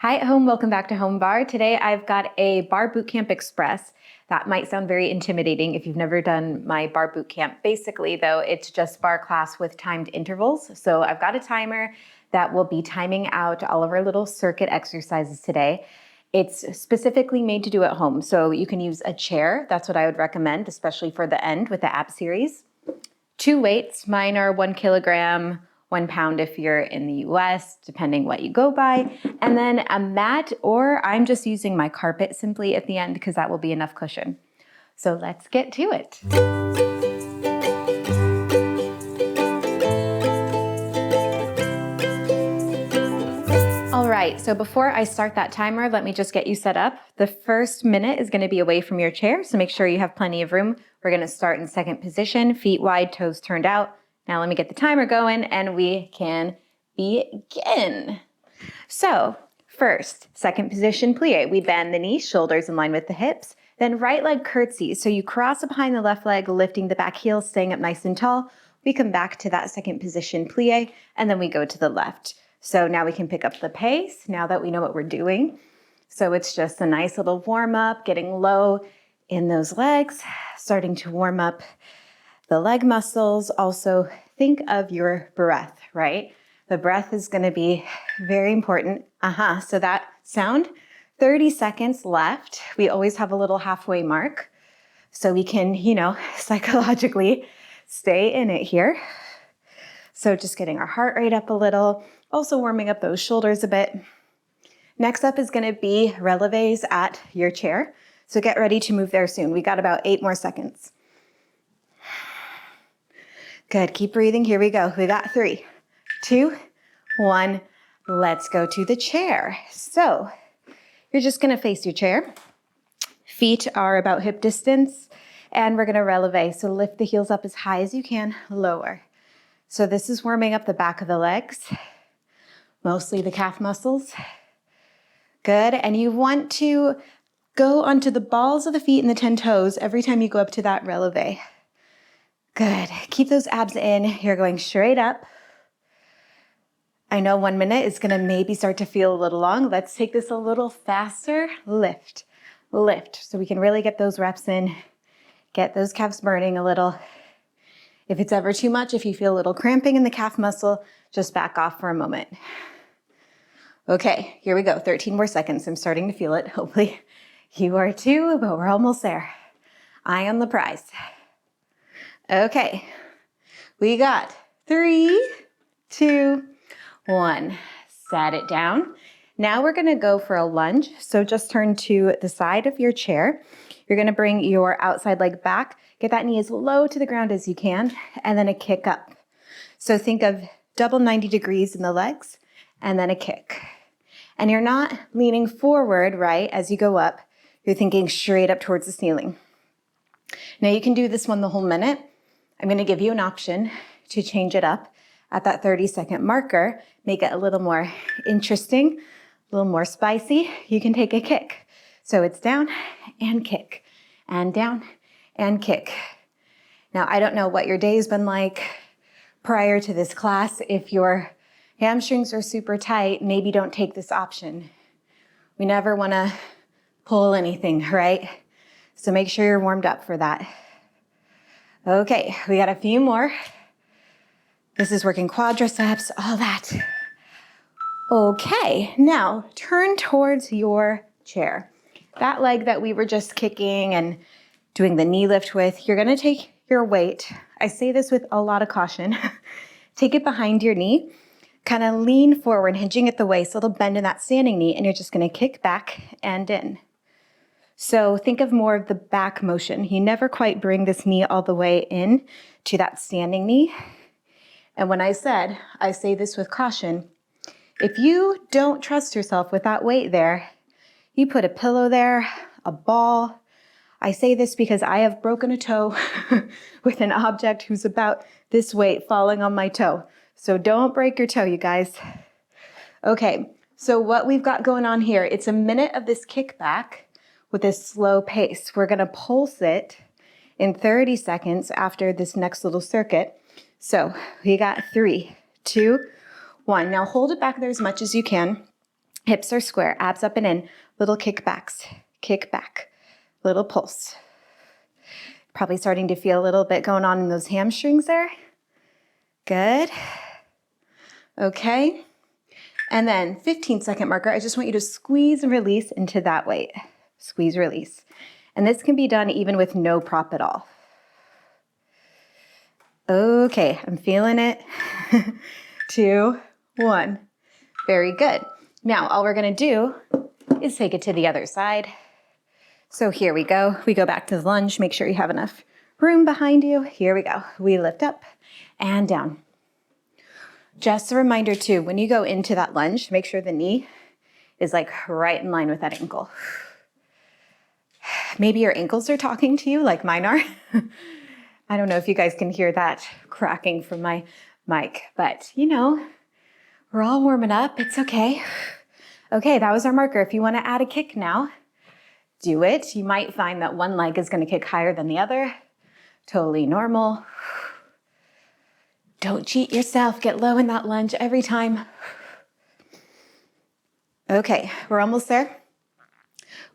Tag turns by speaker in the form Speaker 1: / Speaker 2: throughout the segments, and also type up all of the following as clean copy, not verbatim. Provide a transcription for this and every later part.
Speaker 1: Hi at home, welcome back to Home Bar. Today I've got a Barre Bootcamp Express. That might sound very intimidating if you've never done my Barre Bootcamp. Basically though, it's just bar class with timed intervals. So I've got a timer that will be timing out all of our little circuit exercises today. It's specifically made to do at home. So you can use a chair. That's what I would recommend, especially for the end with the ab series. 2 weights, mine are 1 kilogram, 1 pound if you're in the US, depending what you go by. And then a mat, or I'm just using my carpet simply at the end because that will be enough cushion. So let's get to it. All right, so before I start that timer, let me just get you set up. The first minute is gonna be away from your chair, so make sure you have plenty of room. We're gonna start in second position, feet wide, toes turned out. Now let me get the timer going and we can begin. So first, second position plie. We bend the knees, shoulders in line with the hips. Then right leg curtsy. So you cross behind the left leg, lifting the back heel, staying up nice and tall. We come back to that second position plie, and then we go to the left. So now we can pick up the pace now that we know what we're doing. So it's just a nice little warm up, getting low in those legs, starting to warm up the leg muscles. Also think of your breath, right? The breath is going to be very important. So that sound, 30 seconds left. We always have a little halfway mark. So we can, psychologically stay in it here. So just getting our heart rate up a little, also warming up those shoulders a bit. Next up is going to be releves at your chair. So get ready to move there soon. We got about 8 more seconds. Good, keep breathing. Here we go. We got 3, 2, 1. Let's go to the chair. So you're just gonna face your chair. Feet are about hip distance and we're gonna releve. So lift the heels up as high as you can, lower. So this is warming up the back of the legs, mostly the calf muscles. Good, and you want to go onto the balls of the feet and the 10 toes every time you go up to that releve. Good. Keep those abs in. You're going straight up. I know 1 minute is going to maybe start to feel a little long. Let's take this a little faster. Lift, lift. So we can really get those reps in, get those calves burning a little. If it's ever too much, if you feel a little cramping in the calf muscle, just back off for a moment. Okay, here we go. 13 more seconds. I'm starting to feel it. Hopefully you are too, but we're almost there. Eye on the prize. Okay, we got 3, 2, 1. Set it down. Now we're gonna go for a lunge. So just turn to the side of your chair. You're gonna bring your outside leg back, get that knee as low to the ground as you can, and then a kick up. So think of double 90 degrees in the legs, and then a kick. And you're not leaning forward, right, as you go up. You're thinking straight up towards the ceiling. Now you can do this one the whole minute. I'm going to give you an option to change it up at that 30-second marker, make it a little more interesting, a little more spicy. You can take a kick. So it's down and kick, and down and kick. Now, I don't know what your day's been like prior to this class. If your hamstrings are super tight, maybe don't take this option. We never want to pull anything, right? So make sure you're warmed up for that. Okay, we got a few more. This is working quadriceps, all that. Okay, now turn towards your chair. That leg that we were just kicking and doing the knee lift with, you're gonna take your weight. I say this with a lot of caution. Take it behind your knee, kind of lean forward, hinging at the waist, a little bend in that standing knee, and you're just gonna kick back and in. So think of more of the back motion. You never quite bring this knee all the way in to that standing knee. And when I say this with caution, if you don't trust yourself with that weight there, you put a pillow there, a ball. I say this because I have broken a toe with an object who's about this weight falling on my toe. So don't break your toe, you guys. Okay, so what we've got going on here, it's a minute of this kickback with this slow pace. We're gonna pulse it in 30 seconds after this next little circuit. So we got 3, 2, 1. Now hold it back there as much as you can. Hips are square, abs up and in, little kickbacks, kick back, little pulse. Probably starting to feel a little bit going on in those hamstrings there. Good. Okay. And then 15-second marker, I just want you to squeeze and release into that weight. Squeeze, release. And this can be done even with no prop at all. Okay, I'm feeling it. 2, 1. Very good. Now, all we're gonna do is take it to the other side. So here we go. We go back to the lunge. Make sure you have enough room behind you. Here we go. We lift up and down. Just a reminder too, when you go into that lunge, make sure the knee is like right in line with that ankle. Maybe your ankles are talking to you like mine are. I don't know if you guys can hear that cracking from my mic, but you know, we're all warming up. It's okay. Okay, that was our marker. If you want to add a kick now, do it. You might find that one leg is going to kick higher than the other. Totally normal. Don't cheat yourself. Get low in that lunge every time. Okay, we're almost there.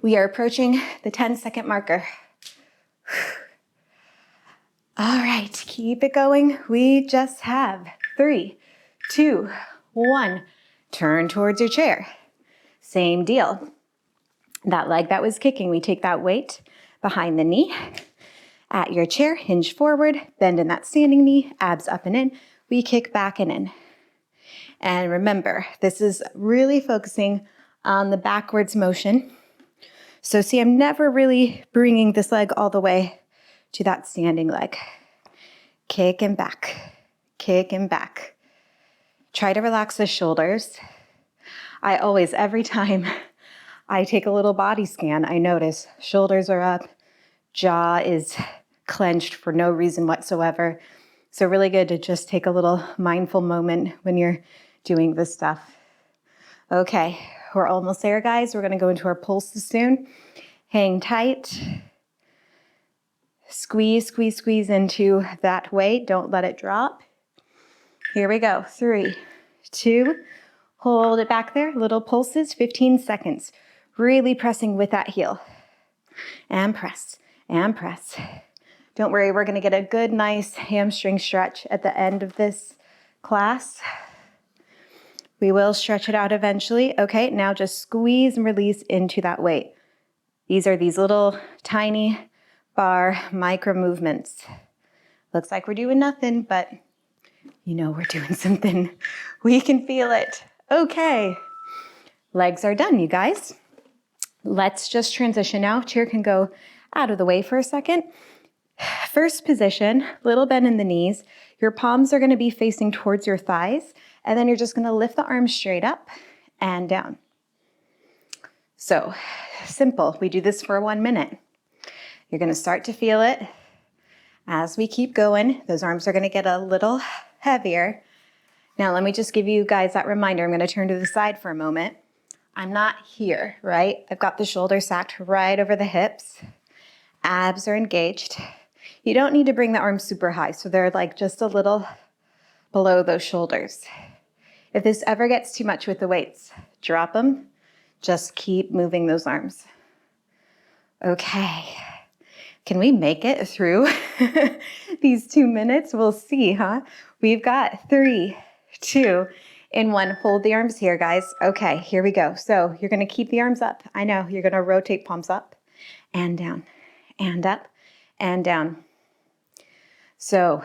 Speaker 1: We are approaching the 10-second marker. All right, keep it going. We just have 3, 2, 1. Turn towards your chair. Same deal. That leg that was kicking, we take that weight behind the knee. At your chair, hinge forward, bend in that standing knee, abs up and in. We kick back and in. And remember, this is really focusing on the backwards motion. So see, I'm never really bringing this leg all the way to that standing leg. Kick and back, kick and back. Try to relax the shoulders. I always, every time I take a little body scan, I notice shoulders are up, jaw is clenched for no reason whatsoever. So really good to just take a little mindful moment when you're doing this stuff. Okay, we're almost there, guys. We're gonna go into our pulses soon. Hang tight. Squeeze, squeeze, squeeze into that weight. Don't let it drop. Here we go. 3, 2, hold it back there. Little pulses, 15 seconds. Really pressing with that heel. And press, and press. Don't worry, we're gonna get a good, nice hamstring stretch at the end of this class. We will stretch it out eventually. Okay, now just squeeze and release into that weight. These are these little tiny bar micro movements. Looks like we're doing nothing, but you know we're doing something. We can feel it. Okay, legs are done, you guys. Let's just transition now. Chair can go out of the way for a second. First position, little bend in the knees. Your palms are gonna be facing towards your thighs, and then you're just gonna lift the arms straight up and down. So, simple. We do this for 1 minute. You're gonna start to feel it as we keep going. Those arms are gonna get a little heavier. Now, let me just give you guys that reminder. I'm gonna turn to the side for a moment. I'm not here, right? I've got the shoulders stacked right over the hips. Abs are engaged. You don't need to bring the arms super high, so they're like just a little below those shoulders. If this ever gets too much with the weights, drop them. Just keep moving those arms. Okay. Can we make it through these 2 minutes? We'll see, huh? We've got 3, 2, and 1. Hold the arms here, guys. Okay, here we go. So you're gonna keep the arms up. I know, you're gonna rotate palms up and down and up and down. So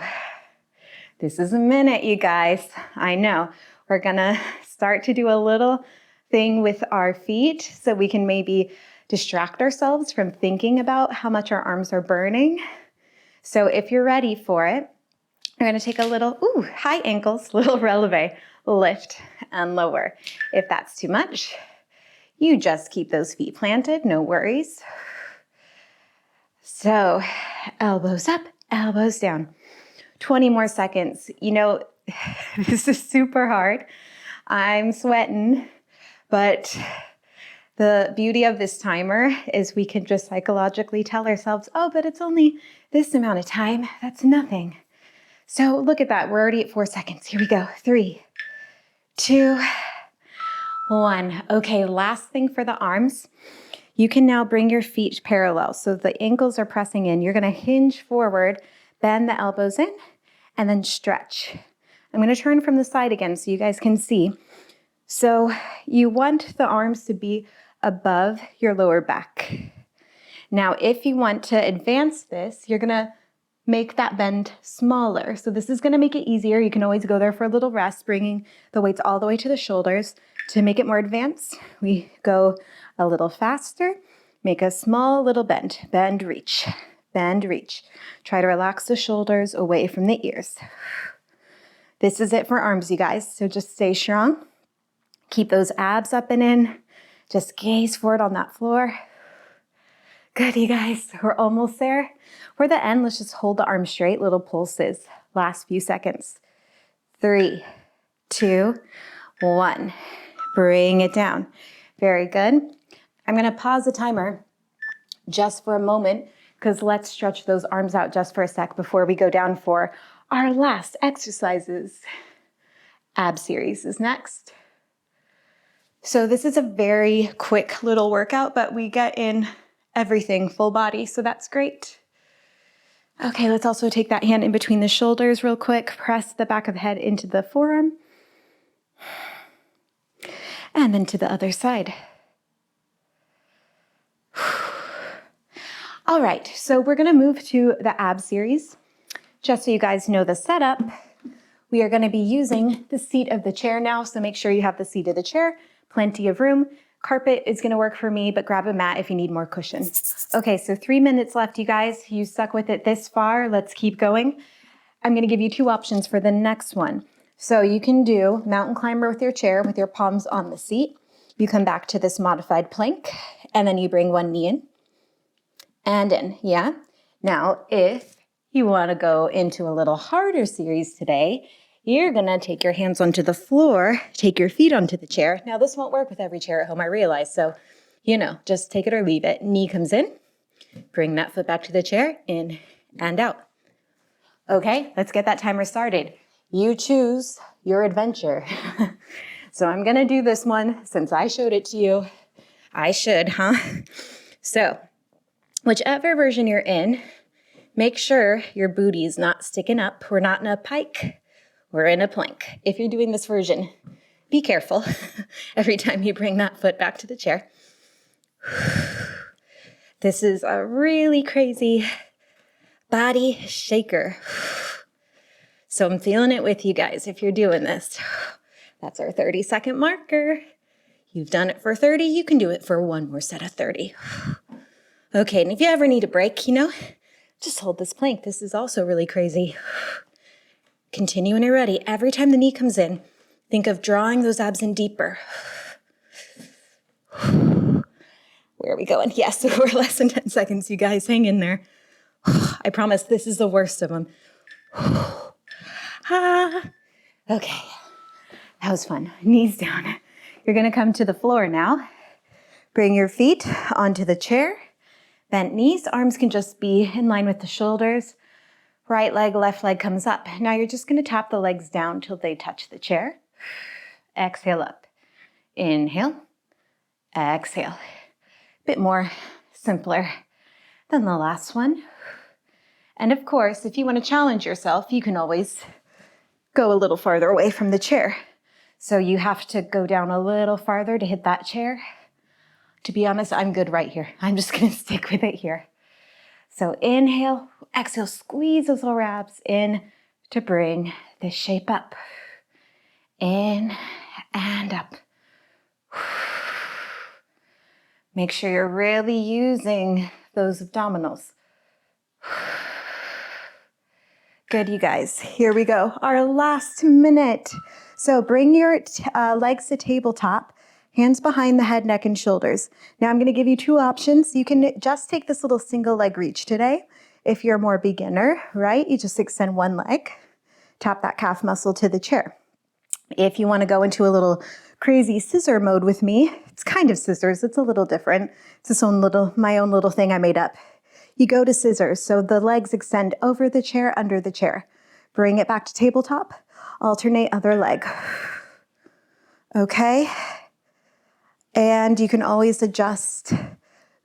Speaker 1: this is a minute, you guys. I know. We're gonna start to do a little thing with our feet so we can maybe distract ourselves from thinking about how much our arms are burning. So if you're ready for it, we're gonna take a little, high ankles, little releve, lift and lower. If that's too much, you just keep those feet planted, no worries. So elbows up, elbows down. 20 more seconds. You know, this is super hard. I'm sweating, but the beauty of this timer is we can just psychologically tell ourselves, oh, but it's only this amount of time. That's nothing. So look at that. We're already at 4 seconds. Here we go. 3, 2, 1. Okay, last thing for the arms. You can now bring your feet parallel. So the ankles are pressing in. You're gonna hinge forward, bend the elbows in, and then stretch. I'm gonna turn from the side again so you guys can see. So you want the arms to be above your lower back. Now, if you want to advance this, you're gonna make that bend smaller. So this is gonna make it easier. You can always go there for a little rest, bringing the weights all the way to the shoulders. To make it more advanced, we go a little faster, make a small little bend. Bend, reach, bend, reach. Try to relax the shoulders away from the ears. This is it for arms, you guys. So just stay strong. Keep those abs up and in. Just gaze forward on that floor. Good, you guys, we're almost there. For the end, let's just hold the arms straight, little pulses. Last few seconds. 3, 2, 1. Bring it down. Very good. I'm gonna pause the timer just for a moment because let's stretch those arms out just for a sec before we go down for our last exercises. Ab series is next. So this is a very quick little workout, but we get in everything full body, so that's great. Okay, let's also take that hand in between the shoulders real quick. Press the back of the head into the forearm. And then to the other side. All right, so we're gonna move to the ab series. Just so you guys know the setup, we are gonna be using the seat of the chair now, so make sure you have the seat of the chair, plenty of room. Carpet is gonna work for me, but grab a mat if you need more cushion. Okay, so 3 minutes left, you guys. You stuck with it this far. Let's keep going. I'm gonna give you 2 options for the next one. So you can do mountain climber with your chair with your palms on the seat. You come back to this modified plank, and then you bring one knee in and in, yeah? Now, if you wanna go into a little harder series today, you're gonna take your hands onto the floor, take your feet onto the chair. Now this won't work with every chair at home, I realize, so, just take it or leave it. Knee comes in, bring that foot back to the chair, in and out. Okay, let's get that timer started. You choose your adventure. So I'm gonna do this one since I showed it to you. I should, huh? So, whichever version you're in, make sure your booty's not sticking up. We're not in a pike. We're in a plank. If you're doing this version, be careful every time you bring that foot back to the chair. This is a really crazy body shaker. So I'm feeling it with you guys if you're doing this. That's our 30-second marker. You've done it for 30, you can do it for one more set of 30. Okay, and if you ever need a break, just hold this plank. This is also really crazy. Continue when you're ready. Every time the knee comes in, think of drawing those abs in deeper. Where are we going? Yes, we're less than 10 seconds, you guys. Hang in there. I promise this is the worst of them. Okay, that was fun. Knees down. You're gonna come to the floor now. Bring your feet onto the chair. Bent knees, arms can just be in line with the shoulders. Right leg, left leg comes up. Now you're just gonna tap the legs down till they touch the chair. Exhale up. Inhale, exhale. Bit more simpler than the last one. And of course, if you wanna challenge yourself, you can always go a little farther away from the chair. So you have to go down a little farther to hit that chair. To be honest, I'm good right here. I'm just gonna stick with it here. So inhale, exhale, squeeze those lower abs in to bring this shape up. In and up. Make sure you're really using those abdominals. Good, you guys. Here we go. Our last minute. So bring your legs to tabletop. Hands behind the head, neck, and shoulders. Now I'm gonna give you 2 options. You can just take this little single leg reach today. If you're more beginner, right, you just extend one leg, tap that calf muscle to the chair. If you wanna go into a little crazy scissor mode with me, it's kind of scissors, it's a little different. It's my own little thing I made up. You go to scissors, so the legs extend over the chair, under the chair. Bring it back to tabletop, alternate other leg. Okay. And you can always adjust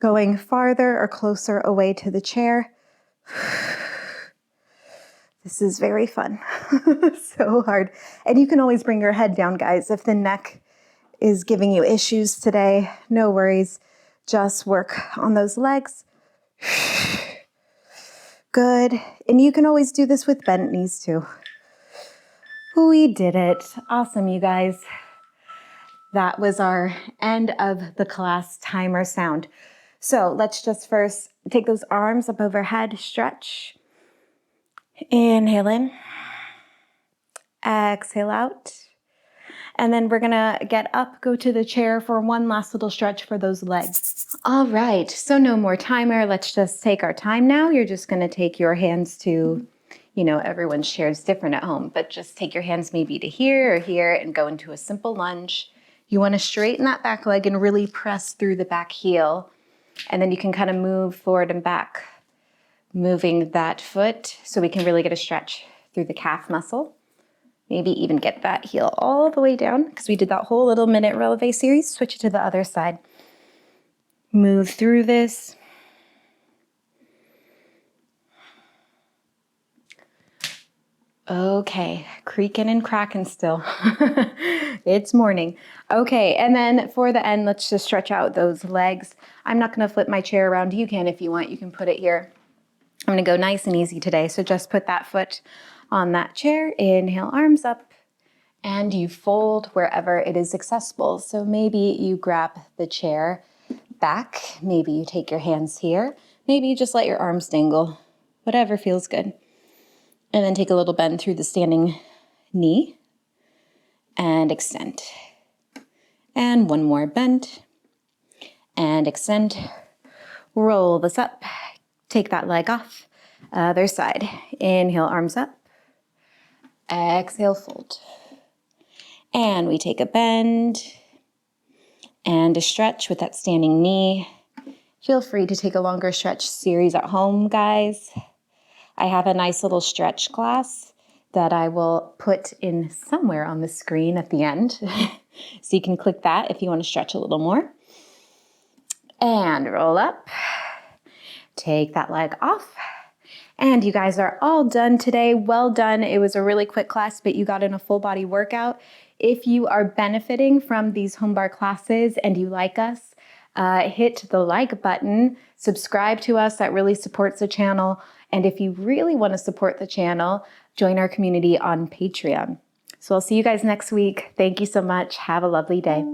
Speaker 1: going farther or closer away to the chair. This is very fun. So hard. And you can always bring your head down, guys. If the neck is giving you issues today, no worries. Just work on those legs. Good. And you can always do this with bent knees too. We did it. Awesome, you guys. That was our end of the class timer sound. So let's just first take those arms up overhead, stretch. Inhale in. Exhale out. And then we're gonna get up, go to the chair for one last little stretch for those legs. All right, so no more timer. Let's just take our time now. You're just gonna take your hands to, everyone's chair is different at home, but just take your hands maybe to here or here and go into a simple lunge. You wanna straighten that back leg and really press through the back heel. And then you can kind of move forward and back, moving that foot so we can really get a stretch through the calf muscle. Maybe even get that heel all the way down because we did that whole little minute releve series. Switch it to the other side. Move through this. Okay, creaking and cracking still. It's morning. Okay, and then for the end, let's just stretch out those legs. I'm not gonna flip my chair around. You can if you want, you can put it here. I'm gonna go nice and easy today. So just put that foot on that chair, inhale, arms up, and you fold wherever it is accessible. So maybe you grab the chair back, maybe you take your hands here, maybe you just let your arms dangle, whatever feels good. And then take a little bend through the standing knee and extend. And one more bend and extend. Roll this up, take that leg off, other side. Inhale, arms up. Exhale, fold. And we take a bend and a stretch with that standing knee. Feel free to take a longer stretch series at home, guys. I have a nice little stretch class that I will put in somewhere on the screen at the end. So you can click that if you want to stretch a little more. And roll up. Take that leg off. And you guys are all done today. Well done. It was a really quick class, but you got in a full body workout. If you are benefiting from these home bar classes and you like us, hit the like button, subscribe to us. That really supports the channel. And if you really want to support the channel, join our community on Patreon. So I'll see you guys next week. Thank you so much. Have a lovely day.